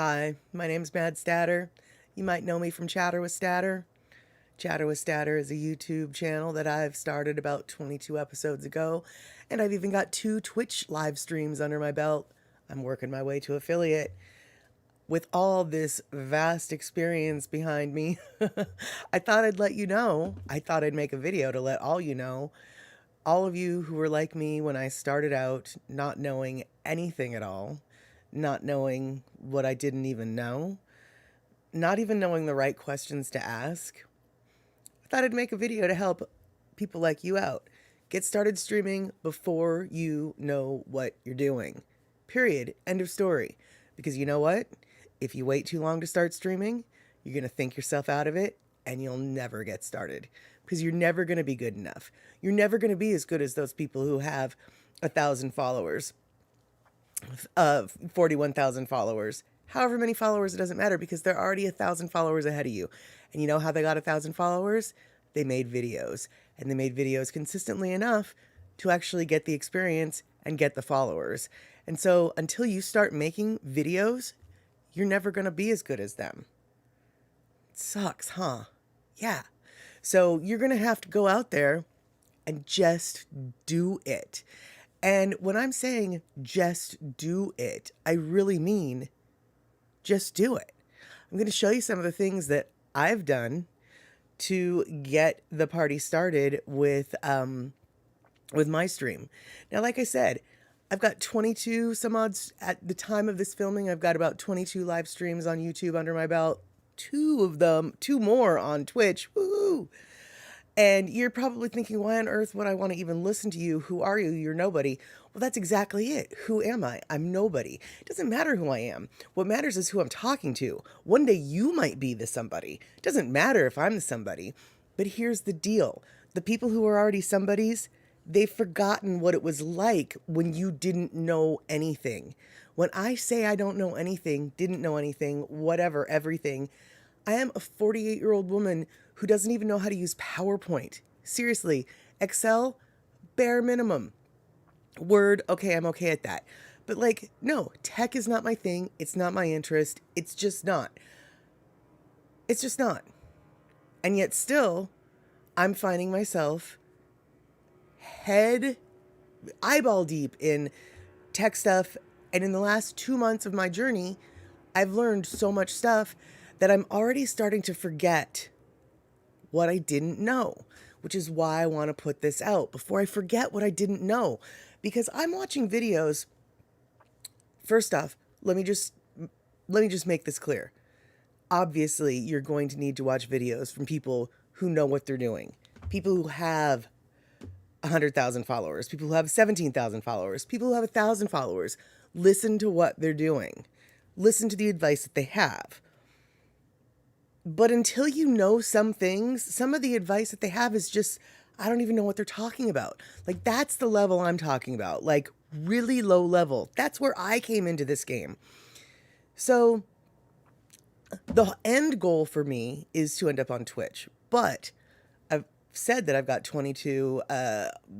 Hi, my name's Mad Statter. You might know me from Chatter with Statter. Chatter with Statter is a YouTube channel that I've started about 22 episodes ago, and I've even got 2 Twitch live streams under my belt. I'm working my way to affiliate. With all this vast experience behind me, I thought I'd let you know. I thought I'd make a video to let all you know. All of you who were like me when I started out, not knowing anything at all, not knowing what I didn't even know, not even knowing the right questions to ask. I thought I'd make a video to help people like you out. Get started streaming before you know what you're doing. Period. End of story. Because you know what? If you wait too long to start streaming, you're going to think yourself out of it and you'll never get started. Because you're never going to be good enough. You're never going to be as good as those people who have 1,000 followers. 41,000 followers. However many followers, it doesn't matter because they're already 1,000 followers ahead of you. And you know how they got 1,000 followers? They made videos. And they made videos consistently enough to actually get the experience and get the followers. And so until you start making videos, you're never going to be as good as them. It sucks, huh? Yeah. So you're going to have to go out there and just do it. And when I'm saying just do it, I really mean just do it. I'm going to show you some of the things that I've done to get the party started with my stream. Now, like I said, I've got 22 some odds at the time of this filming. I've got about 22 live streams on YouTube under my belt. 2 more on Twitch. Woohoo! And you're probably thinking, why on earth would I want to even listen to you? Who are you? You're nobody. Well, that's exactly it. Who am I? I'm nobody. It doesn't matter who I am. What matters is who I'm talking to. One day you might be the somebody. It doesn't matter if I'm the somebody. But here's the deal. The people who are already somebodies, they've forgotten what it was like when you didn't know anything. When I say I don't know anything, didn't know anything, whatever, everything, I am a 48-year-old woman who doesn't even know how to use PowerPoint. Seriously, Excel, bare minimum. Word, okay, I'm okay at that. But like, no, tech is not my thing. It's not my interest. It's just not. It's just not. And yet still, I'm finding myself eyeball deep in tech stuff. And in the last 2 months of my journey, I've learned so much stuff that I'm already starting to forget what I didn't know, which is why I want to put this out before I forget what I didn't know. Because I'm watching videos. First off, let me just make this clear. Obviously, you're going to need to watch videos from people who know what they're doing. People who have 100,000 followers, people who have 17,000 followers, people who have 1,000 followers. Listen to what they're doing. Listen to the advice that they have. But until you know some things, some of the advice that they have is just, I don't even know what they're talking about. Like, that's the level I'm talking about. Like, really low level. That's where I came into this game. So the end goal for me is to end up on Twitch. But I've said that I've got 22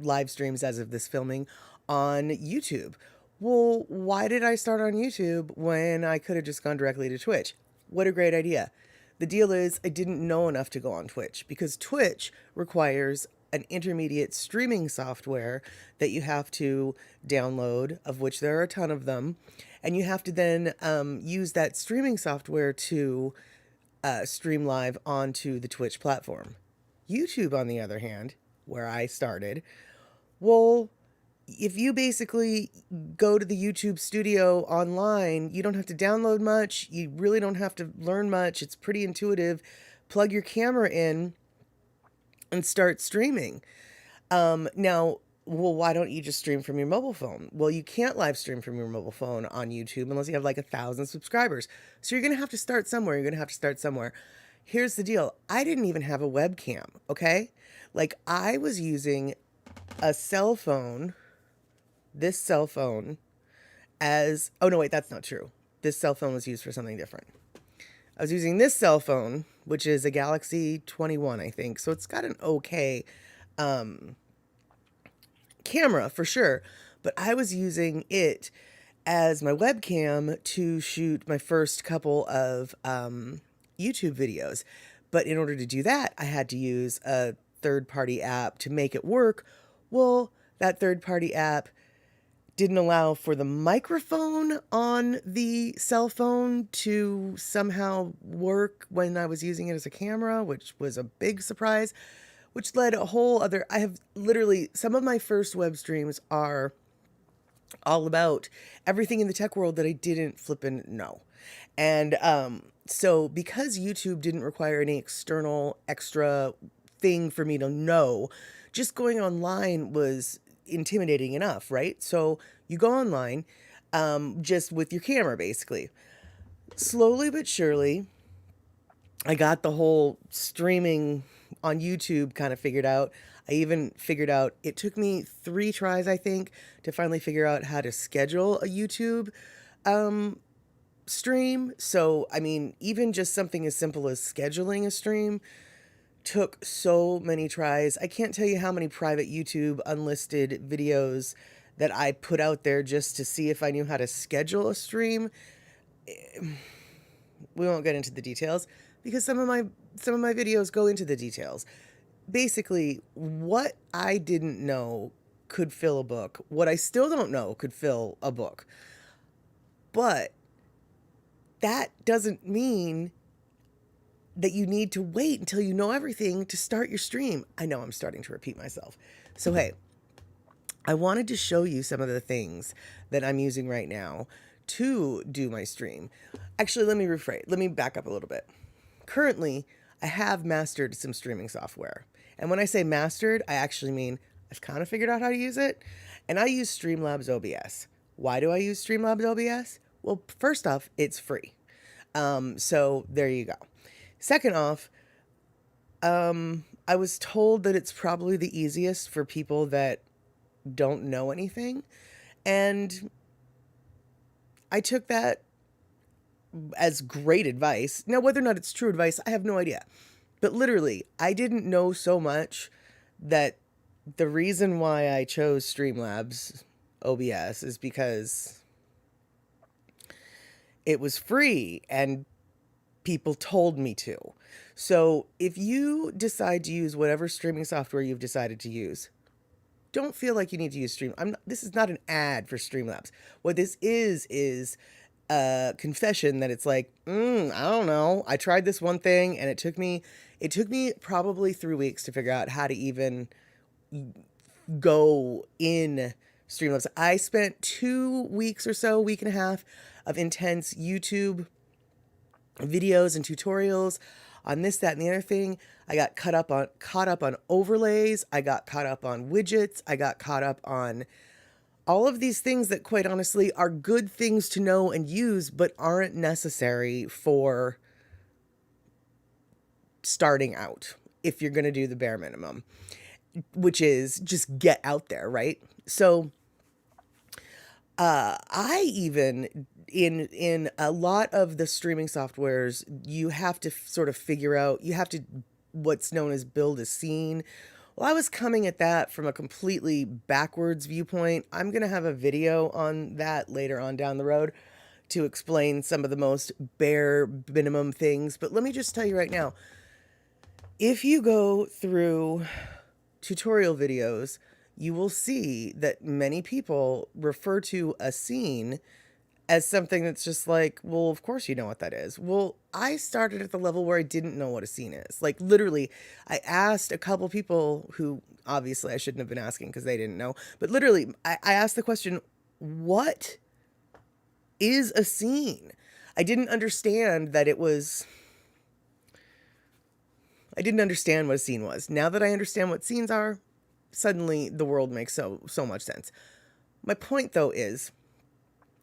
live streams as of this filming on YouTube. Well, why did I start on YouTube when I could have just gone directly to Twitch? What a great idea. The deal is I didn't know enough to go on Twitch because Twitch requires an intermediate streaming software that you have to download, of which there are a ton of them. And you have to then use that streaming software to stream live onto the Twitch platform. YouTube, on the other hand, where I started, well, if you basically go to the YouTube studio online, you don't have to download much. You really don't have to learn much. It's pretty intuitive. Plug your camera in and start streaming. Now, well, why don't you just stream from your mobile phone? Well, you can't live stream from your mobile phone on YouTube unless you have like 1,000 subscribers. So you're going to have to start somewhere. You're going to have to start somewhere. Here's the deal. I didn't even have a webcam, okay? Like, I was using a cell phone, this cell phone, as... Oh, no, wait, that's not true. This cell phone was used for something different. I was using this cell phone, which is a Galaxy 21, I think. So it's got an okay camera for sure. But I was using it as my webcam to shoot my first couple of YouTube videos. But in order to do that, I had to use a third-party app to make it work. Well, that third-party app didn't allow for the microphone on the cell phone to somehow work when I was using it as a camera, which was a big surprise, which led a whole other. I have literally, some of my first web streams are all about everything in the tech world that I didn't flippin' know. And so because YouTube didn't require any external extra thing for me to know, just going online was intimidating enough, right? So you go online just with your camera, basically. Slowly but surely, I got the whole streaming on YouTube kind of figured out. I even figured out, it took me 3 tries, I think, to finally figure out how to schedule a YouTube stream. So, I mean, even just something as simple as scheduling a stream took so many tries. I can't tell you how many private YouTube unlisted videos that I put out there just to see if I knew how to schedule a stream. We won't get into the details because some of my videos go into the details. Basically, what I didn't know could fill a book. What I still don't know could fill a book. But that doesn't mean that you need to wait until you know everything to start your stream. I know I'm starting to repeat myself. So, hey, I wanted to show you some of the things that I'm using right now to do my stream. Actually, let me rephrase. Let me back up a little bit. Currently, I have mastered some streaming software. And when I say mastered, I actually mean I've kind of figured out how to use it. And I use Streamlabs OBS. Why do I use Streamlabs OBS? Well, first off, it's free. So there you go. Second off, I was told that it's probably the easiest for people that don't know anything. And I took that as great advice. Now, whether or not it's true advice, I have no idea. But literally, I didn't know so much that the reason why I chose Streamlabs OBS is because it was free and people told me to. So if you decide to use whatever streaming software you've decided to use, don't feel like you need to use this is not an ad for Streamlabs. What this is a confession that it's like, I don't know. I tried this one thing and it took me probably 3 weeks to figure out how to even go in Streamlabs. I spent 2 weeks or so, week and a half of intense YouTube videos and tutorials on this, that, and the other thing. I got caught up on overlays. I got caught up on widgets. I got caught up on all of these things that, quite honestly, are good things to know and use, but aren't necessary for starting out if you're going to do the bare minimum, which is just get out there, right? So I even in a lot of the streaming softwares, you have to sort of figure out, you have to what's known as build a scene. Well, I was coming at that from a completely backwards viewpoint. I'm going to have a video on that later on down the road to explain some of the most bare minimum things. But let me just tell you right now, if you go through tutorial videos, you will see that many people refer to a scene as something that's just like, well, of course you know what that is. Well, I started at the level where I didn't know what a scene is. Like, literally, I asked a couple people who, obviously I shouldn't have been asking because they didn't know, but literally, I asked the question, what is a scene? I didn't understand that it was... I didn't understand what a scene was. Now that I understand what scenes are, suddenly the world makes so much sense. My point, though, is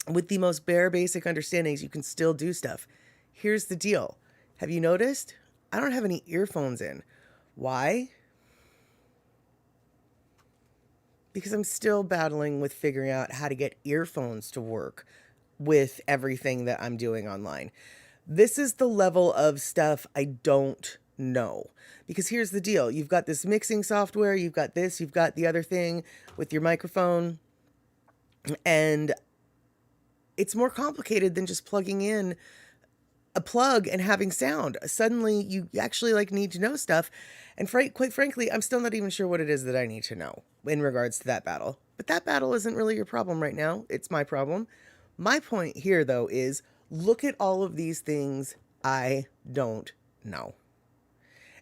with the most bare basic understandings, you can still do stuff. Here's the deal. Have you noticed? I don't have any earphones in. Why? Because I'm still battling with figuring out how to get earphones to work with everything that I'm doing online. This is the level of stuff I don't know. Because here's the deal. You've got this mixing software, you've got this, you've got the other thing with your microphone, and it's more complicated than just plugging in a plug and having sound. Suddenly you actually like need to know stuff. And quite frankly, I'm still not even sure what it is that I need to know in regards to that battle. But that battle isn't really your problem right now. It's my problem. My point here though is look at all of these things I don't know.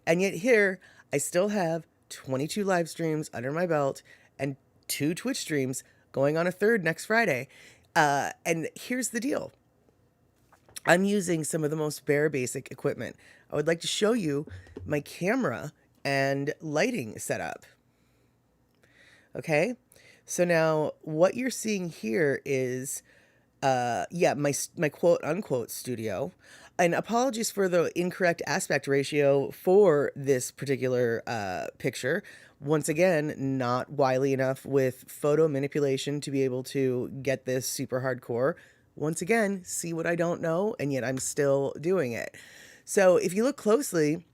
And yet here I still have 22 live streams under my belt and 2 Twitch streams going on a third next Friday. And here's the deal. I'm using some of the most bare basic equipment. I would like to show you my camera and lighting setup. Okay, so now what you're seeing here is, my quote unquote studio. And apologies for the incorrect aspect ratio for this particular picture. Once again, not wily enough with photo manipulation to be able to get this super hardcore. Once again, see what I don't know, and yet I'm still doing it. So if you look closely,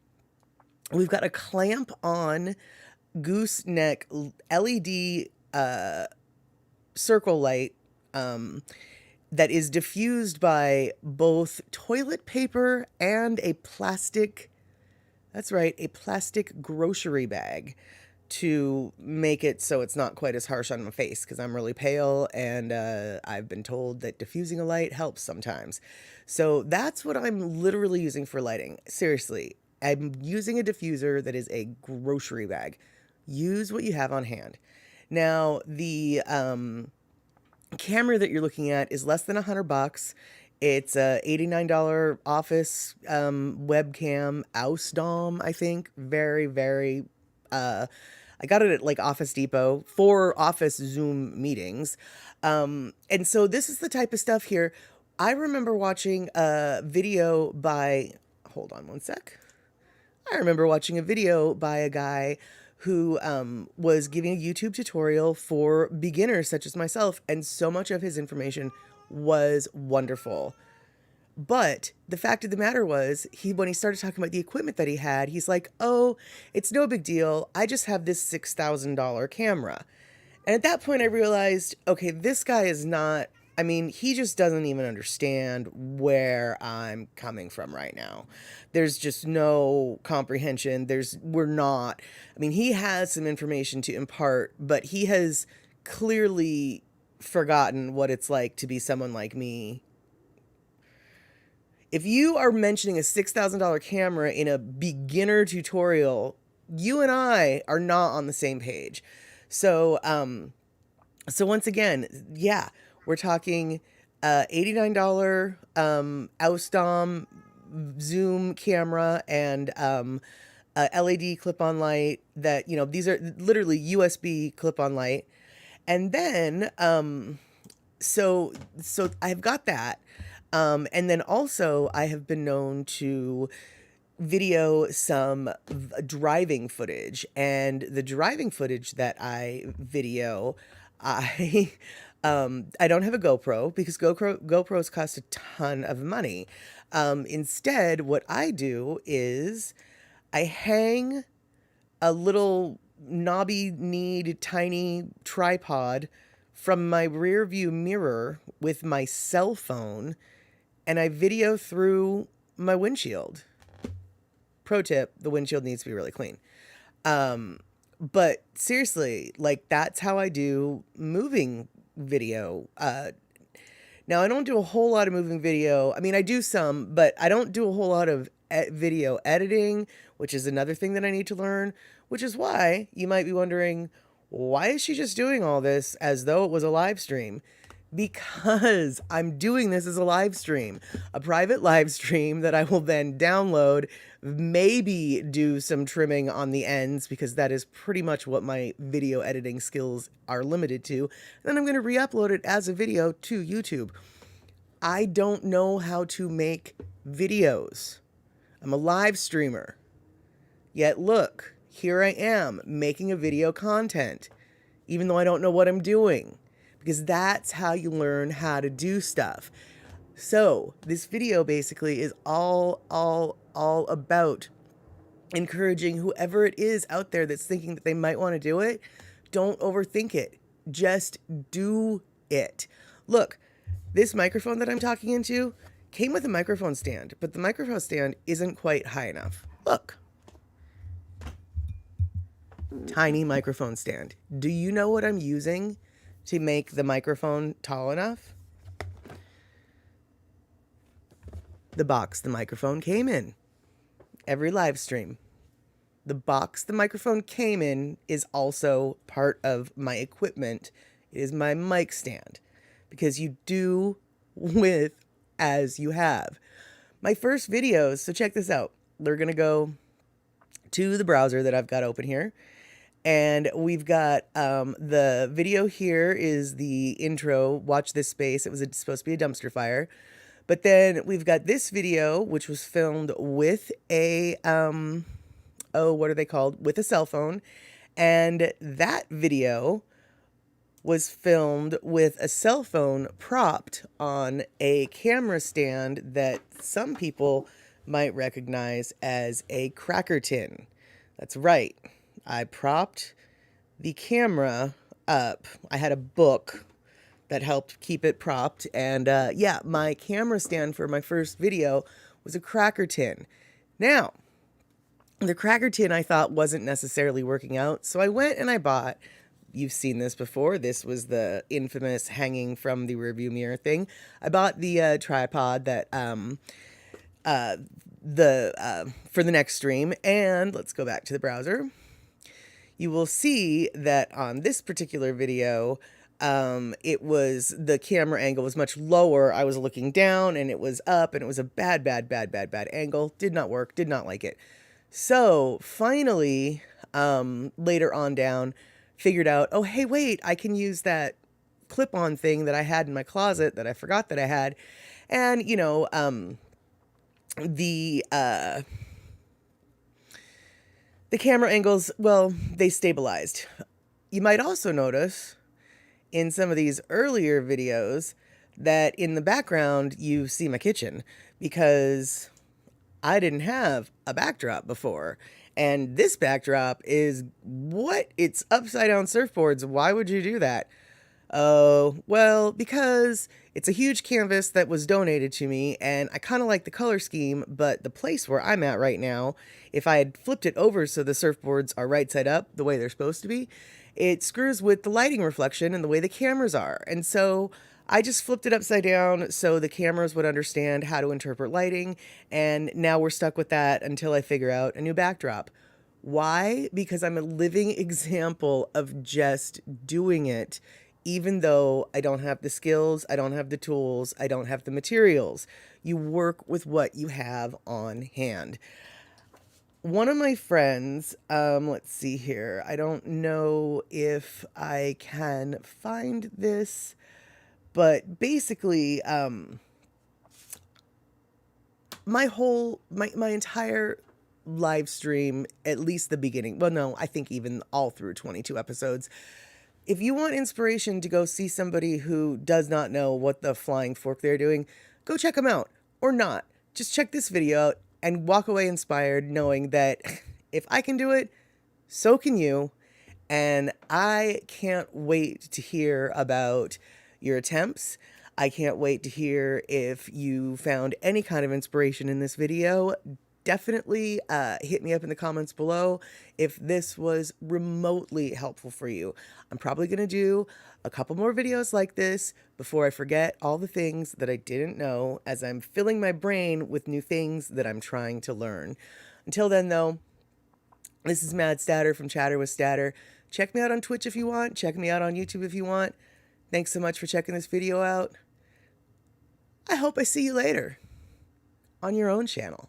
we've got a clamp on gooseneck LED circle light that is diffused by both toilet paper and a plastic, that's right, a plastic grocery bag to make it so it's not quite as harsh on my face because I'm really pale and I've been told that diffusing a light helps sometimes. So that's what I'm literally using for lighting. Seriously, I'm using a diffuser that is a grocery bag. Use what you have on hand. Now, the camera that you're looking at is less than $100. It's a $89 office webcam, Ausdom, I think. Very, very I got it at like Office Depot for office Zoom meetings. And so this is the type of stuff here. I remember watching a video by, hold on one sec. I remember watching a video by a guy who was giving a YouTube tutorial for beginners such as myself. And so much of his information was wonderful. But the fact of the matter was, when he started talking about the equipment that he had, he's like, oh, it's no big deal. I just have this $6,000 camera. And at that point, I realized, okay, this guy is not, I mean, he just doesn't even understand where I'm coming from right now. There's just no comprehension. We're not, I mean, he has some information to impart, but he has clearly forgotten what it's like to be someone like me. If you are mentioning a $6,000 camera in a beginner tutorial, you and I are not on the same page. So, so once again, yeah, we're talking $89 Ausdom Zoom camera and a LED clip-on light that, you know, these are literally USB clip-on light. And then, so I've got that. And then also I have been known to video some driving footage, and the driving footage that I video, I don't have a GoPro because GoPros cost a ton of money. Instead, what I do is I hang a little knobby-kneed tiny tripod from my rear view mirror with my cell phone, and I video through my windshield. Pro tip, the windshield needs to be really clean. But seriously, like that's how I do moving video. Now I don't do a whole lot of moving video. I mean, I do some, but I don't do a whole lot of video editing, which is another thing that I need to learn, which is why you might be wondering, why is she just doing all this as though it was a live stream? Because I'm doing this as a live stream, a private live stream that I will then download, maybe do some trimming on the ends because that is pretty much what my video editing skills are limited to. Then I'm going to re-upload it as a video to YouTube. I don't know how to make videos. I'm a live streamer. Yet look, here I am making a video content, even though I don't know what I'm doing. Because that's how you learn how to do stuff. So this video basically is all about encouraging whoever it is out there that's thinking that they might want to do it. Don't overthink it. Just do it. Look, This microphone that I'm talking into came with a microphone stand, but the microphone stand isn't quite high enough. Look. Tiny microphone stand. Do you know what I'm using to make the microphone tall enough? The box the microphone came in. Every live stream. The box the microphone came in is also part of my equipment. It is my mic stand, because you do with as you have. My first videos, so check this out. They're going to go to the browser that I've got open here. And we've got the video here is the intro, Watch This Space. It was supposed to be a dumpster fire. But then we've got this video, which was filmed with a, what are they called? With a cell phone. And that video was filmed with a cell phone propped on a camera stand that some people might recognize as a cracker tin. That's right. I propped the camera up. I had a book that helped keep it propped. And yeah, my camera stand for my first video was a cracker tin. Now, the cracker tin I thought wasn't necessarily working out. So I went and I bought, you've seen this before. This was the infamous hanging from the rearview mirror thing. I bought the tripod that for the next stream. And let's go back to the browser. You will see that on this particular video, it was, the camera angle was much lower. I was looking down and it was up, and it was a bad angle. Did not work, did not like it. So finally, later on down, figured out, oh, hey, wait, I can use that clip-on thing that I had in my closet that I forgot that I had. And, you know, the camera angles, well, they stabilized. You might also notice in some of these earlier videos that in the background you see my kitchen, because I didn't have a backdrop before. And this backdrop is what? It's upside down surfboards. Why would you do that? Oh, well, because it's a huge canvas that was donated to me, and I kind of like the color scheme, but the place where I'm at right now, if I had flipped it over so the surfboards are right side up the way they're supposed to be, it screws with the lighting reflection and the way the cameras are. And so I just flipped it upside down so the cameras would understand how to interpret lighting, and now we're stuck with that until I figure out a new backdrop. Why? Because I'm a living example of just doing it. Even though I don't have the skills, I don't have the tools, I don't have the materials. You work with what you have on hand. One of my friends, let's see here. I don't know if I can find this, but basically, my entire live stream, at least the beginning, well, no, I think even all through 22 episodes, if you want inspiration to go see somebody who does not know what the flying fork they're doing, go check them out. Or not. Just check this video out and walk away inspired, knowing that if I can do it, so can you. And I can't wait to hear about your attempts. I can't wait to hear if you found any kind of inspiration in this video. Definitely hit me up in the comments below if this was remotely helpful for you. I'm probably going to do a couple more videos like this before I forget all the things that I didn't know, as I'm filling my brain with new things that I'm trying to learn. Until then, though, this is Mad Statter from Chatter with Statter. Check me out on Twitch if you want. Check me out on YouTube if you want. Thanks so much for checking this video out. I hope I see you later on your own channel.